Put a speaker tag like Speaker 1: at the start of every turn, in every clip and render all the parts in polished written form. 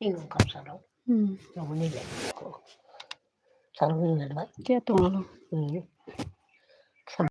Speaker 1: 이건 감사로. 요건 이게 그 장흥이는 말.
Speaker 2: Kia tong
Speaker 1: 참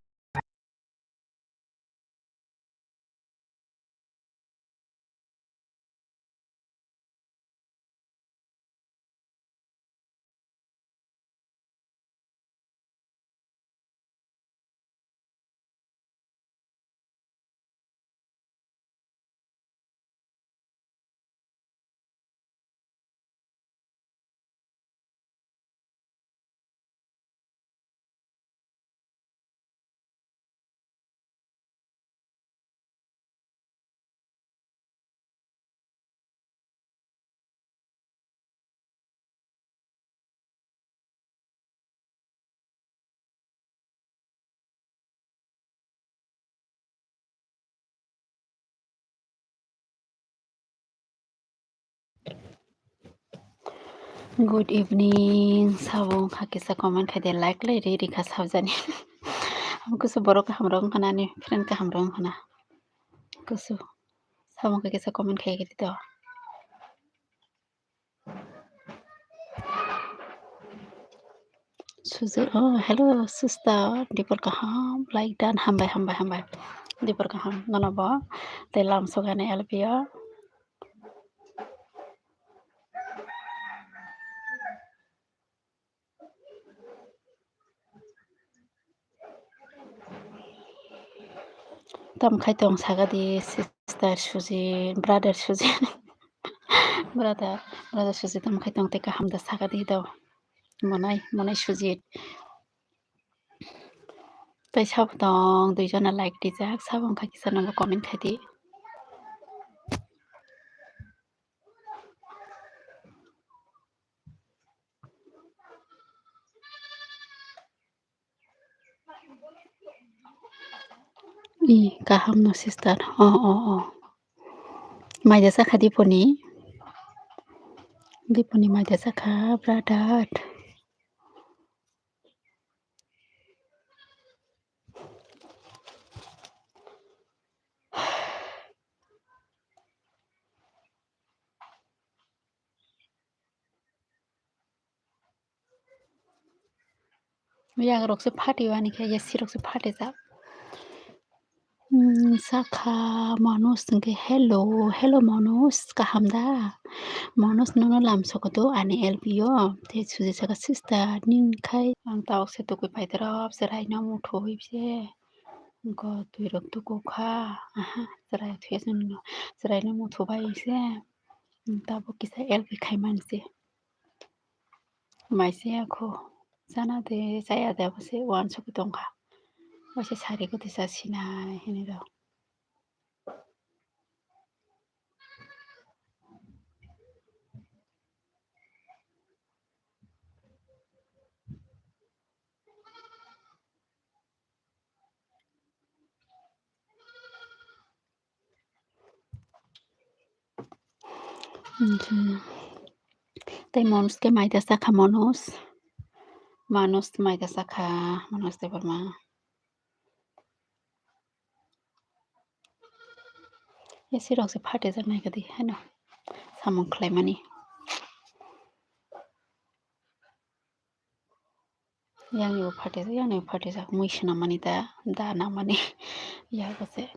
Speaker 2: Good evening. Sabong hakisa comment khade like le re re khas habjani. Kusu borok hamrong khana ni friend ka hamrong khana. Kusu sabong hakisa comment khay gidi to. Suzy, oh hello sister. Dipor ka ham like dan hambai. Dipor ka ham nana ba. Te lam sogane elpia. Tam khay tong sagadi sister Suzy, brother Suzy. brother Suzy tam khay tong te ka ham da sagadi daw. Monai Suzy. Tay sab tong duijona like dijak sabong hakisa nang comment khadi. Kaham no sister. Oh. Maida sakha Diponi maida sakha brother. Yang rok se phati wani khe yesi rok se phati ja. Sakha Manus ke hello Manus kaham da. Manus nono lam sokoto ani LPO te Suzy saka sister nin khai ang tawak se to koi paidrap serai na mutho hibse. Go tuirok tu ko kha aha serai thesen no serai na mutho bai se. Tabo kisa LP khai manse. Maise ako sana de saya da bose wan sokotong kha. Wase sari ko te sa sinai hene do. Tay Manus ke maida sakha Manus maida sakha Manus de barma. Yesi rok se phate ja nai kadi hena samong khlai mani. Yang yo phate ja muisna mani da na mani ya ko se.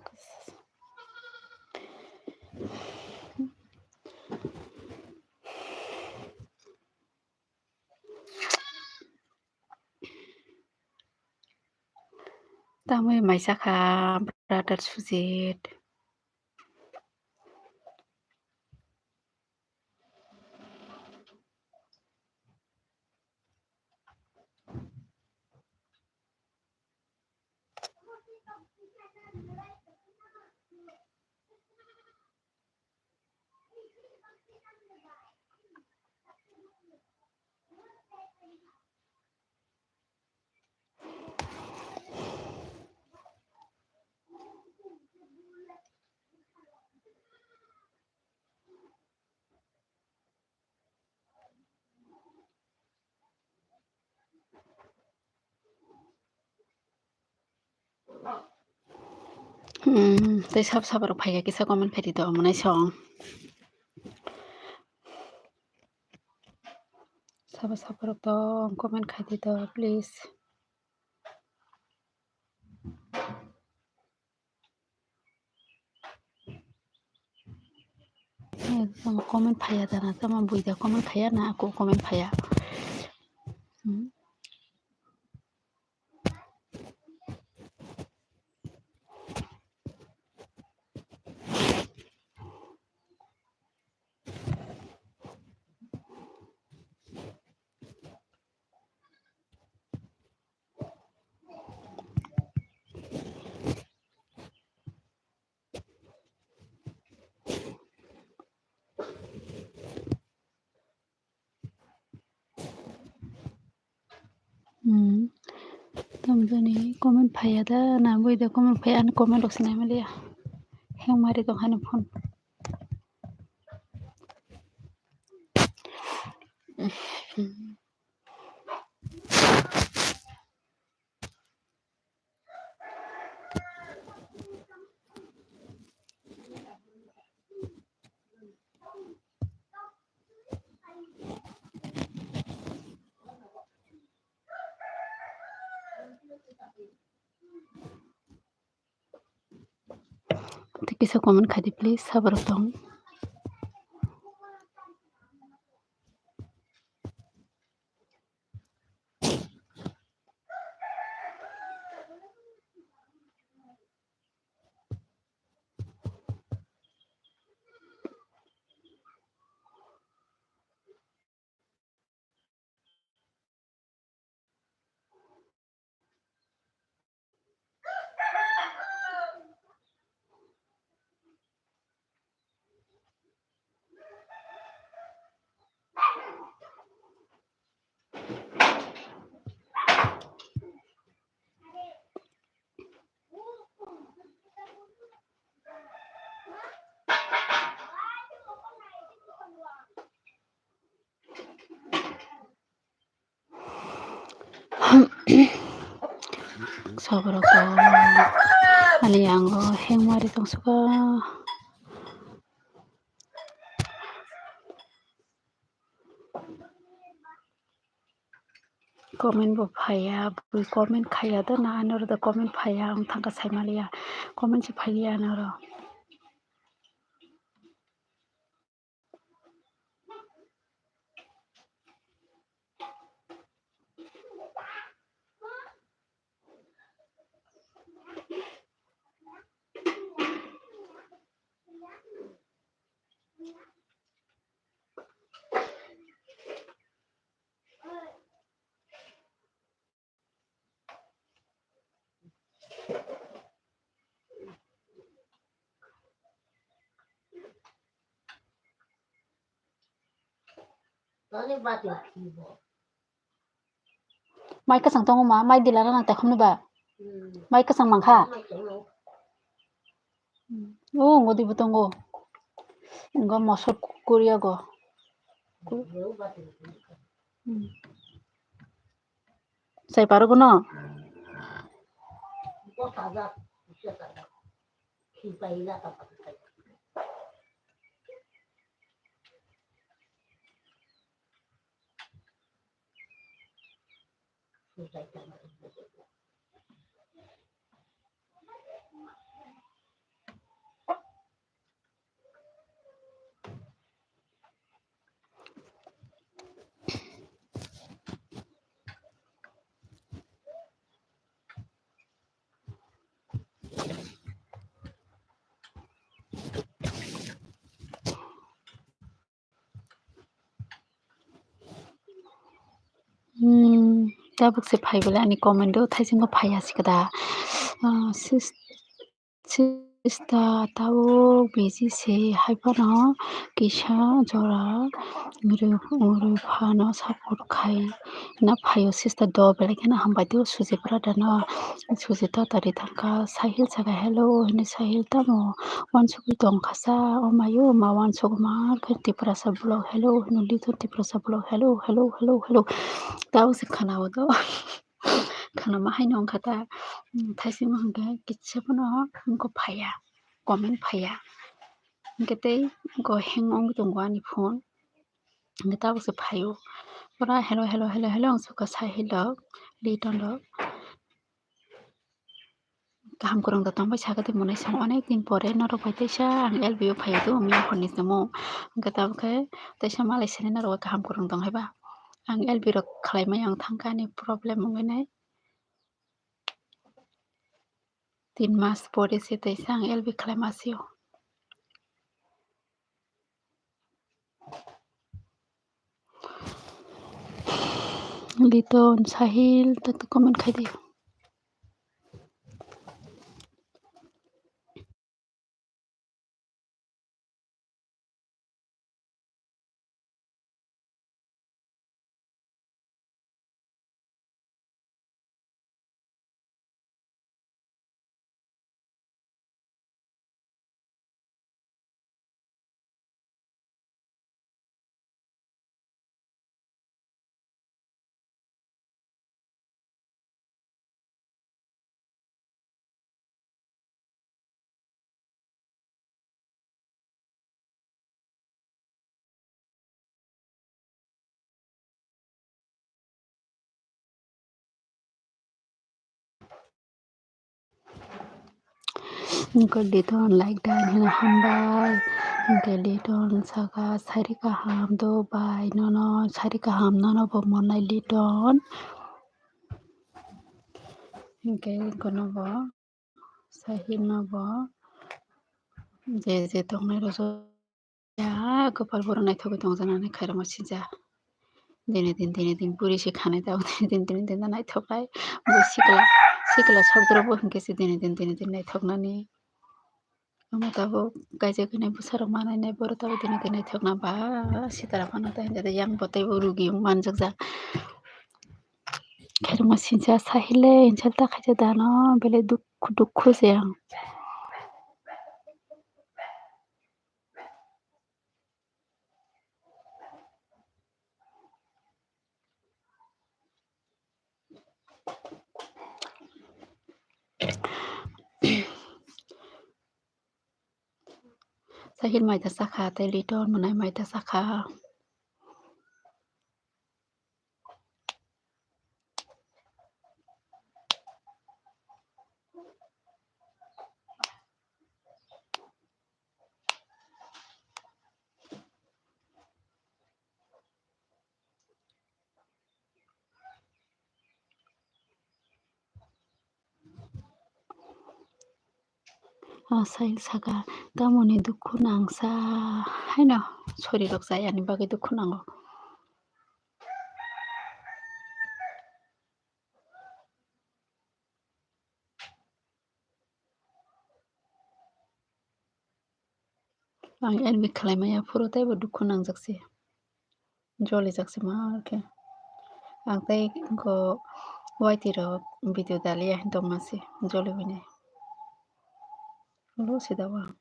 Speaker 2: Tamoi mai sakha brother Sujit. Tay sab rok phaiga kisa comment phari do monai song. sabar dong, komen khaidi dong, please. Tama komen phaya dana, tama buida komen phaya na aku komen phaya. Tamjani komen phaya dana buida komen phaya an komen doksina malia. Hang mari dong hanu phone. Tikisa komen khaidi please, sabar dong. Sabar dong. Ani anggo hang mari dong suka. Komen bo phaya, bui komen khaya dana anor da komen phaya ang thangka sai malia. Komen si phaya anor.
Speaker 1: Tadi batin kibo.
Speaker 2: Mai kasang tongo ma, mai dilana nang takhum ba. Mai kasang mangkha. Ngodi butongo. Ngo mosot kuria go. Sai paru no.
Speaker 1: Kok agak bisa tak? Kipaila apa?
Speaker 2: Tabuk se phai bole ani comment do thaising phai asikada. Sista tao busy se haipano kisha jora nguru phano support khai na phayo sista do belekena hambati suji prada na suji ta tari thangka sahil saga hello ni sahil tamo wansukui tong khasa omayo ma wansuk ma khati prasa blog hello no lithon ti prasa blog hello tao se khana do khana ma hainong khata thaising hangke kitsepono ko phaya comment phaya ngete go hang ong tong ani phone ngeta bose phayo Ora hello ang suka sahil dok liton dok kaham kurang da tongbai sagati munai sang onek din pore norok bai taisa ang LBO phaidu miya phone ni samo hingke tamke taisa malai sene norok kaham kurang dong haiba ang LB rok khlaimai ang thangkani problem ongoi nai 3 mas pore se taisa ang LB khlaimasio liton sahil tak comment khai diyo hingke liton like dan hina hambai hingke liton saka sari kaham do bai nono sari kaham nono bo monai liton hingke kono bo sahil no bo je tongnai rojo ya gopal boro naithogoi tongjanani khairokma sinja dine din puri se khanai daw dine din naithoknai bo sikla sokdoro hingke se dine din naithoknani amo tabo kaijak bwsarok manai boro tabo dine din naithokna ba sitara fano ta hinjate yang bo teibo rugi manjakjak khairokma sinja sahile inchal ta khaisa dano belai dukhu se ang sahil maita sakha tei liton monai maita sakha sahil saka tamoni dukhu nangsa haino sorirok jayani bagui dukhu nango ang LB khlaimaya phuru teibo dukhu nangjakse jolijakse ma khe ang tei go YT rok video dalia tongmasi joliboinai lo sidao ang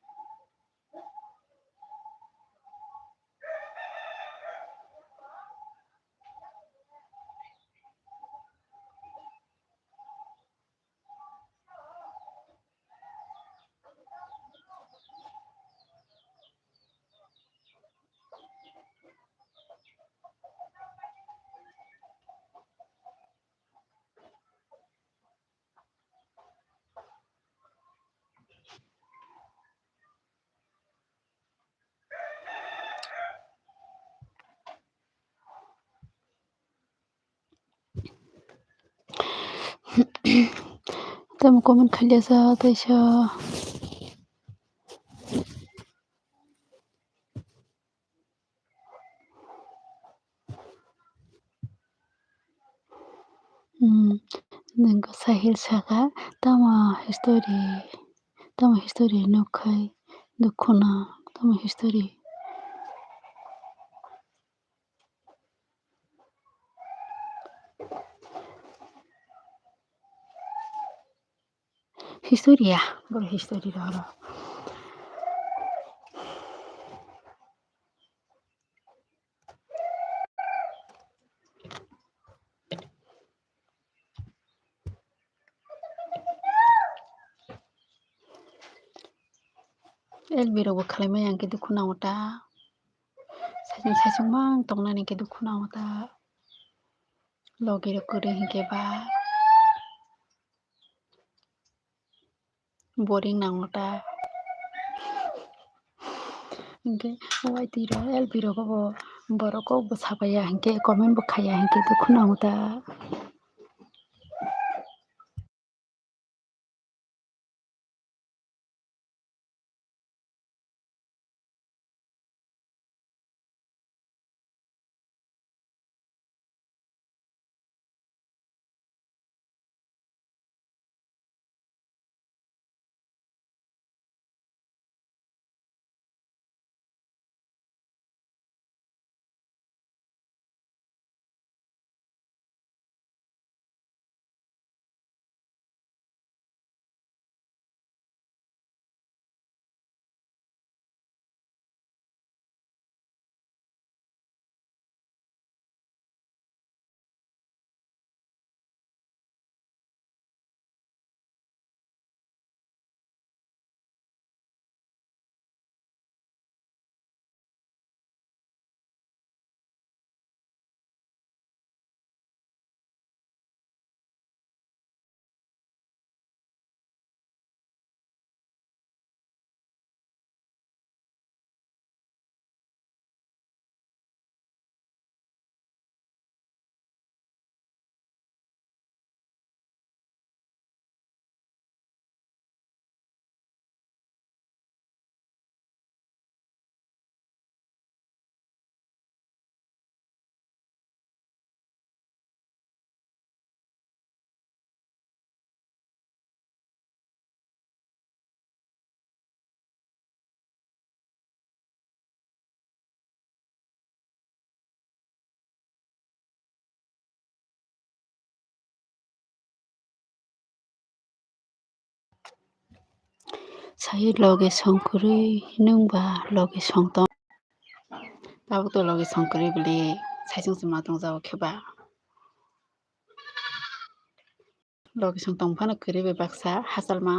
Speaker 2: tamo comment khailyasa taisa ningko sahil saka tamo history nukhai dukhu na tamo history ya boro history ro LB rokbo khlaimai angke dukhu nango ta sajing mang tongnani ke dukhu nango ta logi로 끓여 hinggeba boring nangota hingke waitiro elpiro kobo borok bo sabaya hingke comment bo khaya hingke dukhunangota sai loge songkuri nungba loge songtong tabuto loge songkuri bili saijong sima tongjao kheba loge songtong phano kuri be baksa hasalma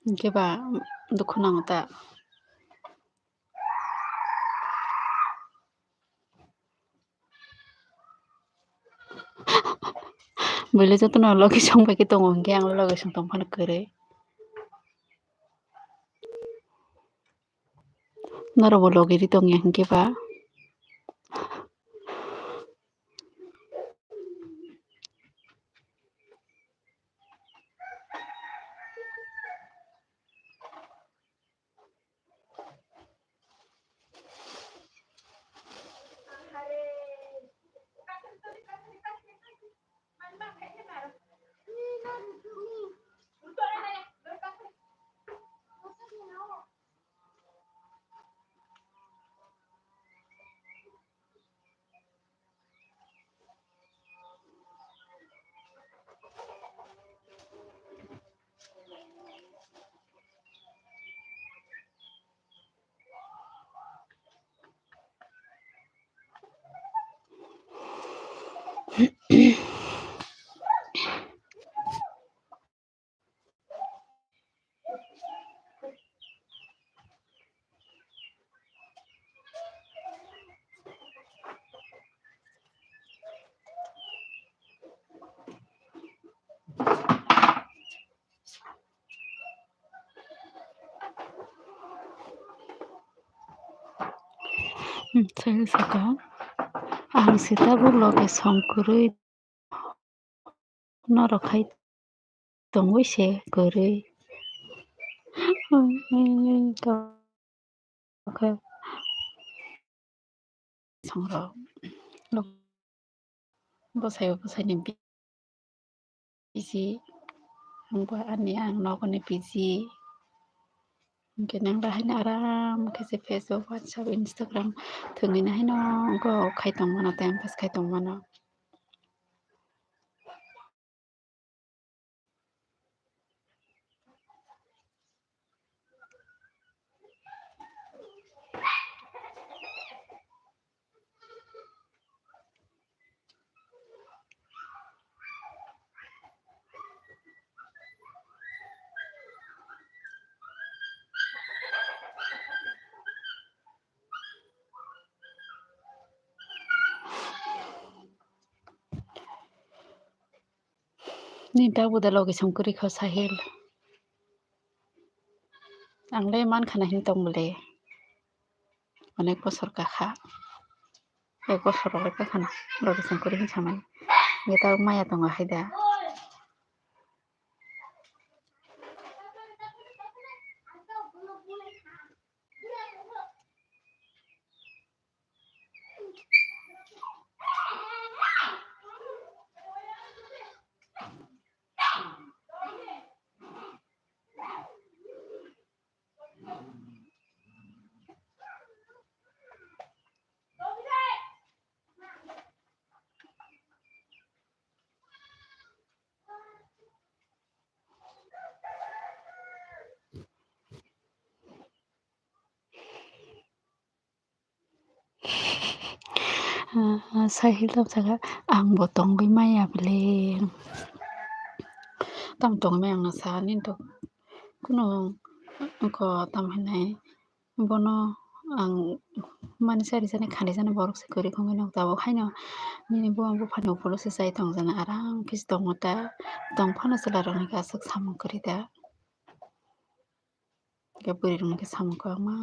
Speaker 2: hingkeba dukhunangota bili jotono loge songbai ke tongo hingke ang loge songtong phano kuri norobo loge ri tongya hingkeba sai saka ang sitabo loge songkuri norok khai tongoi se kuri songrok bosayo bosaini bisi angba ani ang nokoni bisi hingke nang haino aram khaise Facebook WhatsApp Instagram thwngui na haino go khai tongmano time pass khai tongmano. Ni dabuda logi samkurikho Sahil. Anglai mankhana him tongmole. Onek bosor kakha. Ek bosor olek kakhana logi samkuri him samani. Ngeta maya tongo haida. Sahil tamsaka angbo tongoi maya bele. Tam tong me ang nasa ninto kuno ko tam hinai bono ang mani sari sani khani jani borok se kori khongai nok tabo khaino nini bo ang buphani upolo se sai tong jana aram kis tongota tong phano sela rong ka sak samung kori da ke buri rong ke samung ko ma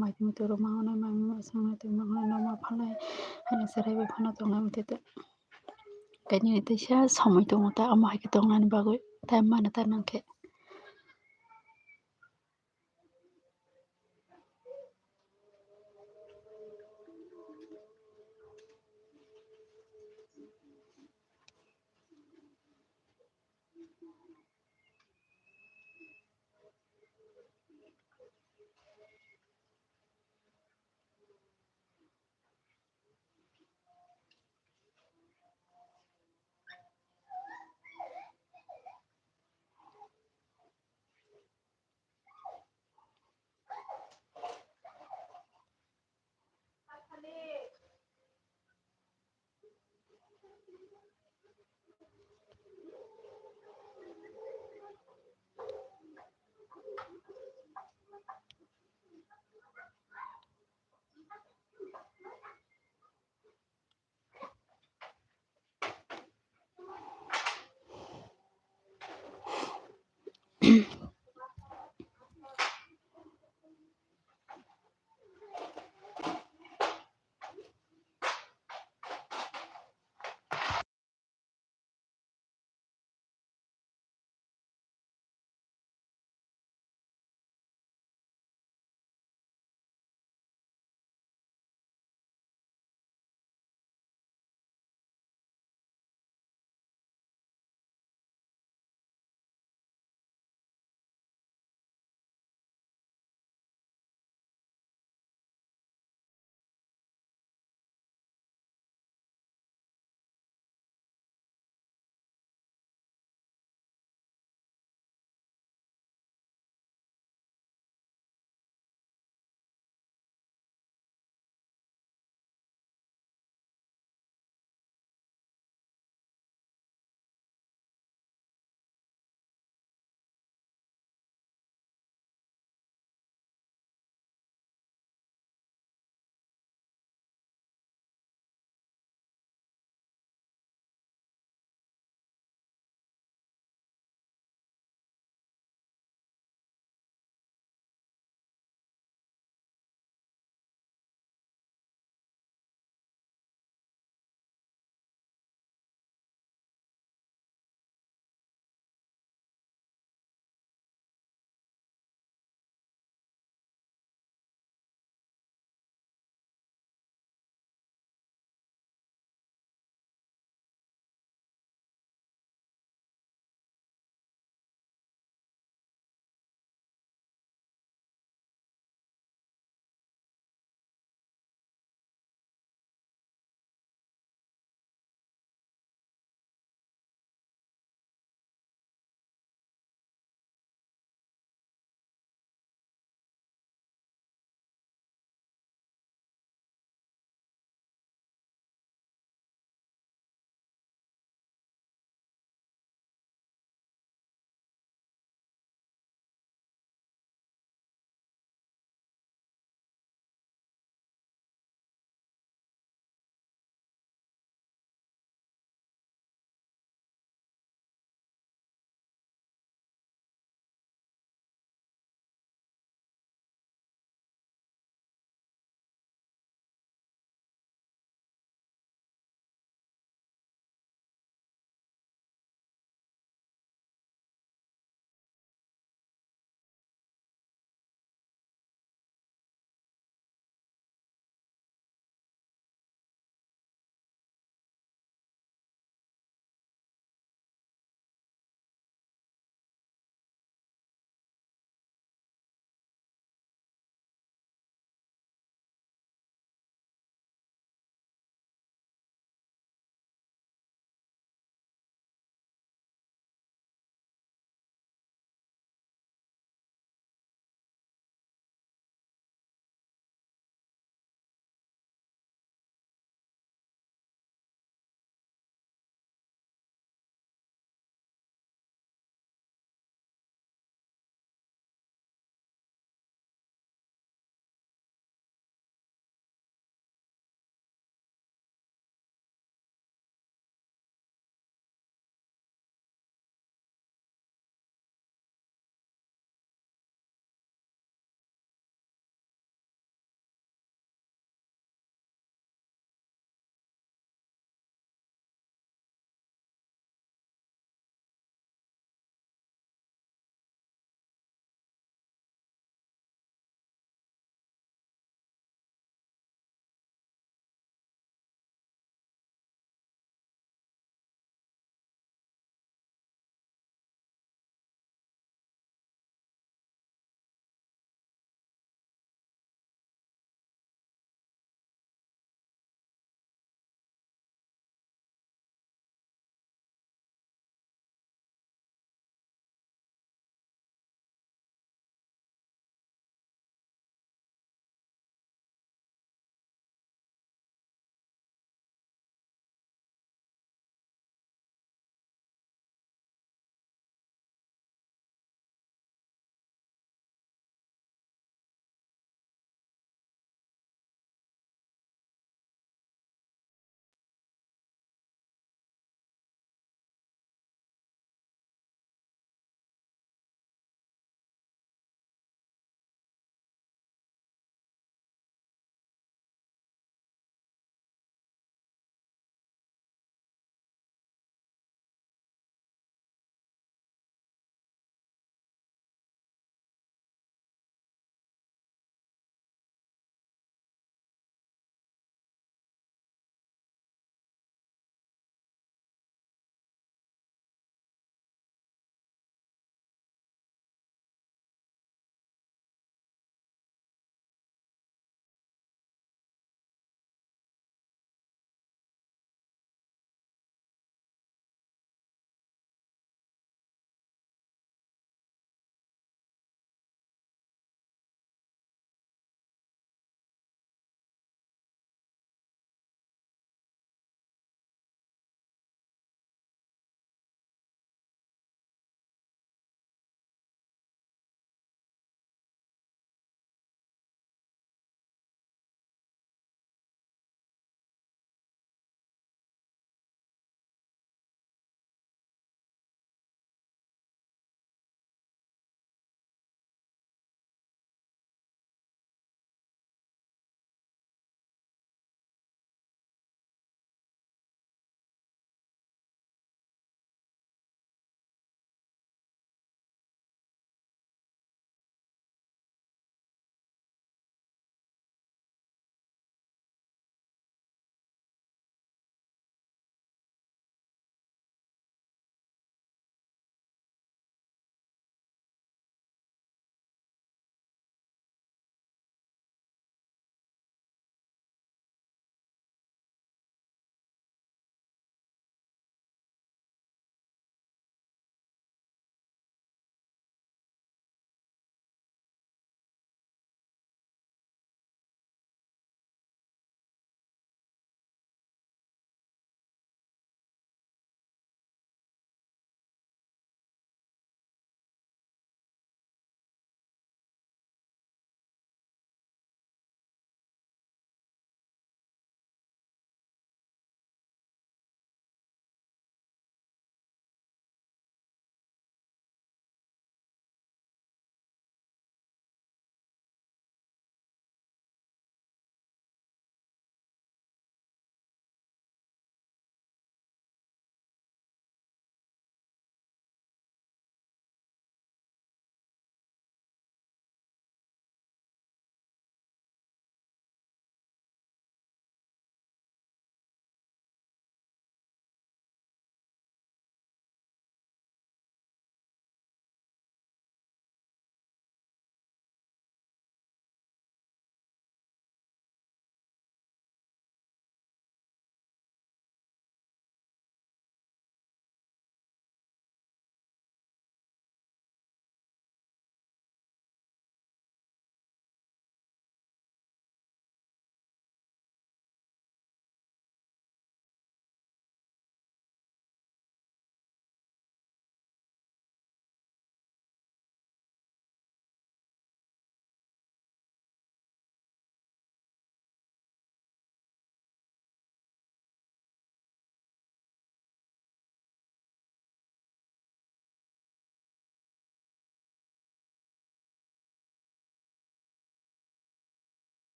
Speaker 2: mai tu to ro ma ona ma ma sang te ma ona ma phalai hani sarai be phano tong am te to kani te sha samoi tongota ama ke tong nan bagoi ta mana ta nangke